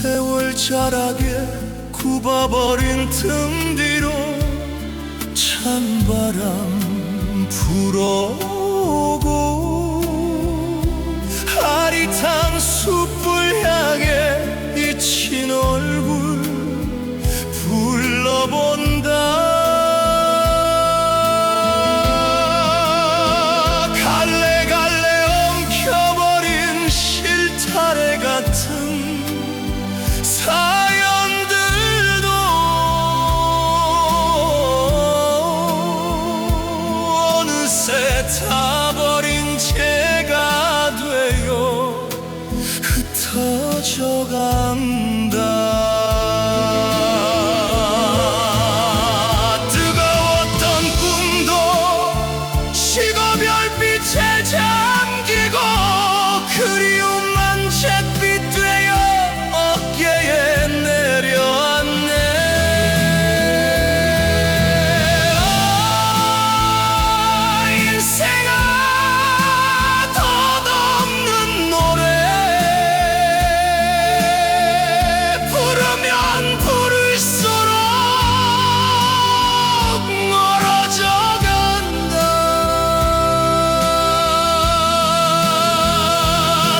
세월 자락에 굽어버린 등 뒤로 찬바람 불어오고 아릿한 숯불 향해 비친 얼굴 불러본다. 사연들도 어느새 타버린 재가 되어 흩어져 간다. 뜨거웠던 꿈도 식어 별빛에 잠기고 그리움만 잿빛 되어 어깨에 내려앉네. 인생아 덧없는 노래 부르면 부를수록 멀어져 간다.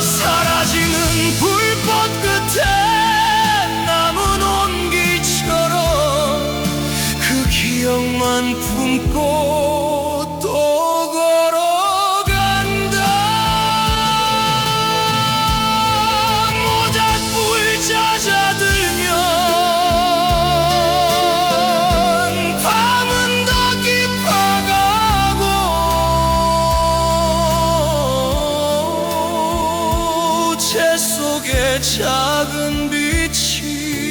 사라지는 불꽃 끝에 기억만 품고 또 걸어간다. 모닥불 잦아들면 밤은 더 깊어가고 재 속에 작은 빛이